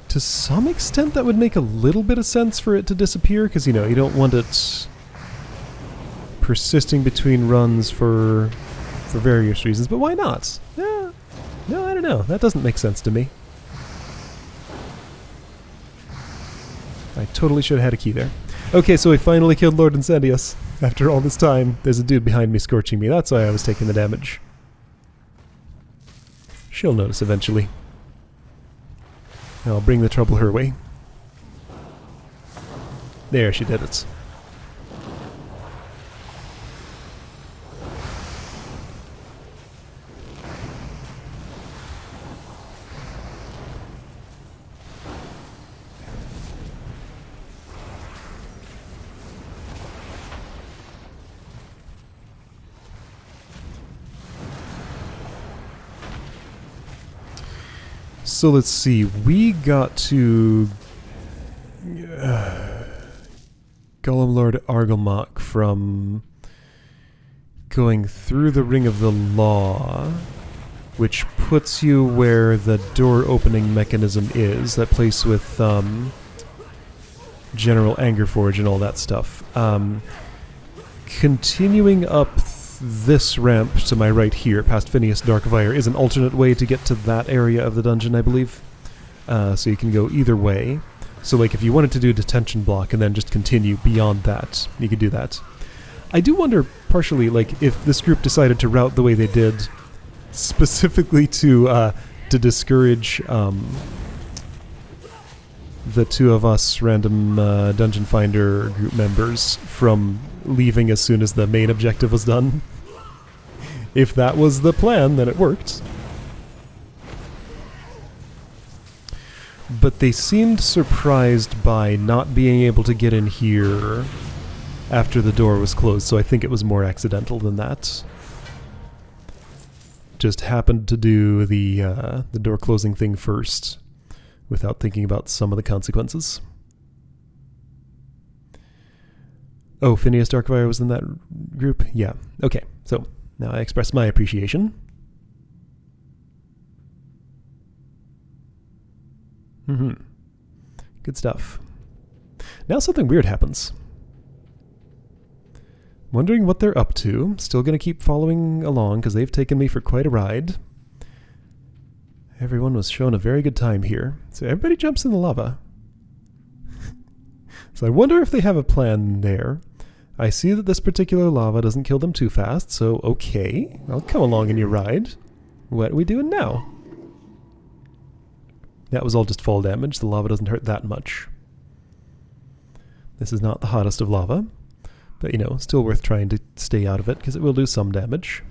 Speaker 1: To some extent that would make a little bit of sense for it to disappear, because, you know, you don't want it persisting between runs for various reasons, but why not? Yeah. No, I don't know. That doesn't make sense to me. I totally should have had a key there. Okay, so we finally killed Lord Incendius. After all this time, there's a dude behind me scorching me. That's why I was taking the damage. She'll notice eventually. I'll bring the trouble her way. There, she did it. So let's see, we got to Golem Lord Argylmach from going through the Ring of the Law, which puts you where the door opening mechanism is, that place with General Angerforge and all that stuff. Continuing up this ramp to my right here, past Phineas Darkfire, is an alternate way to get to that area of the dungeon, I believe. So you can go either way. So like if you wanted to do a detention block and then just continue beyond that, you could do that. I do wonder, partially, like if this group decided to route the way they did, specifically to discourage the two of us random Dungeon Finder group members from leaving as soon as the main objective was done. If that was the plan, then it worked. But they seemed surprised by not being able to get in here after the door was closed, so I think it was more accidental than that. Just happened to do the door closing thing first, without thinking about some of the consequences. Oh, Phineas Darkfire was in that group? Yeah. Okay, so now I express my appreciation. Good stuff. Now something weird happens. Wondering what they're up to. Still gonna keep following along, because they've taken me for quite a ride. Everyone was shown a very good time here. So everybody jumps in the lava. So I wonder if they have a plan there. I see that this particular lava doesn't kill them too fast, so okay. I'll come along in your ride. What are we doing now? That was all just fall damage. The lava doesn't hurt that much. This is not the hottest of lava. But, you know, still worth trying to stay out of it, because it will do some damage.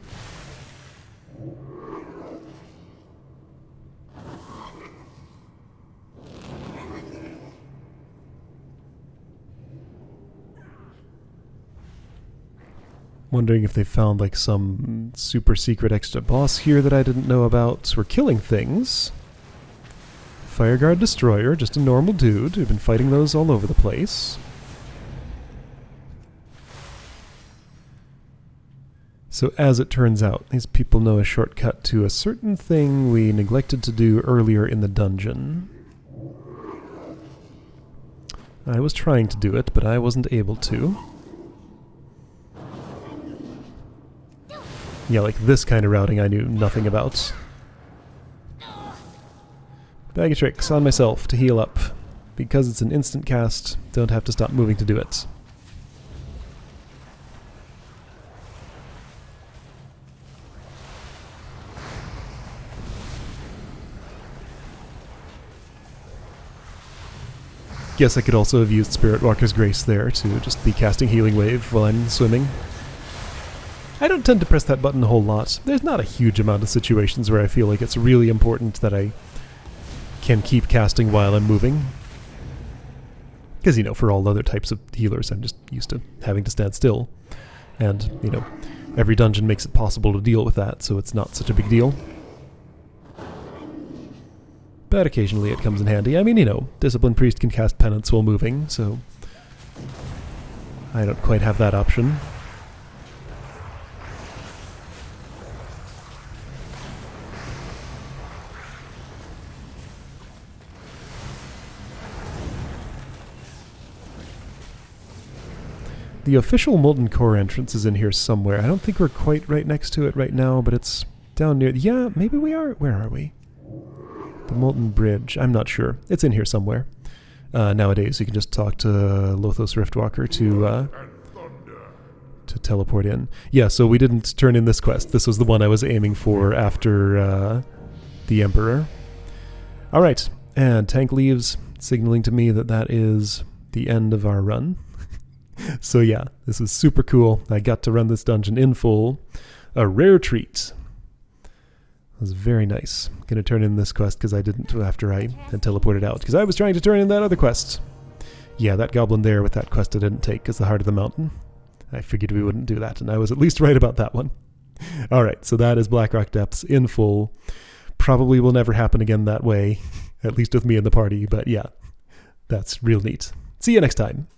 Speaker 1: Wondering if they found like some super secret extra boss here that I didn't know about. We're killing things. Fireguard Destroyer, just a normal dude. We've been fighting those all over the place. So as it turns out, these people know a shortcut to a certain thing we neglected to do earlier in the dungeon. I was trying to do it, but I wasn't able to. Yeah, like this kind of routing I knew nothing about. Bag of tricks on myself to heal up. Because it's an instant cast, don't have to stop moving to do it. Guess I could also have used Spirit Walker's Grace there to just be casting Healing Wave while I'm swimming. I don't tend to press that button a whole lot. There's not a huge amount of situations where I feel like it's really important that I can keep casting while I'm moving. Because, you know, for all other types of healers, I'm just used to having to stand still. And, you know, every dungeon makes it possible to deal with that, so it's not such a big deal. But occasionally it comes in handy. I mean, you know, Disciplined Priest can cast Penance while moving, so I don't quite have that option. The official Molten Core entrance is in here somewhere. I don't think we're quite right next to it right now, but it's down near... Yeah, maybe we are. Where are we? The Molten Bridge. I'm not sure. It's in here somewhere. Nowadays, you can just talk to Lothos Riftwalker to teleport in. Yeah, so we didn't turn in this quest. This was the one I was aiming for after the Emperor. Alright, and Tank leaves, signaling to me that that is the end of our run. So yeah, this is super cool. I got to run this dungeon in full. A rare treat. It was very nice. Gonna turn in this quest because I didn't after I had teleported out. Because I was trying to turn in that other quest. Yeah, that goblin there with that quest I didn't take is the Heart of the Mountain. I figured we wouldn't do that, and I was at least right about that one. Alright, so that is Blackrock Depths in full. Probably will never happen again that way, at least with me in the party, but yeah, that's real neat. See you next time.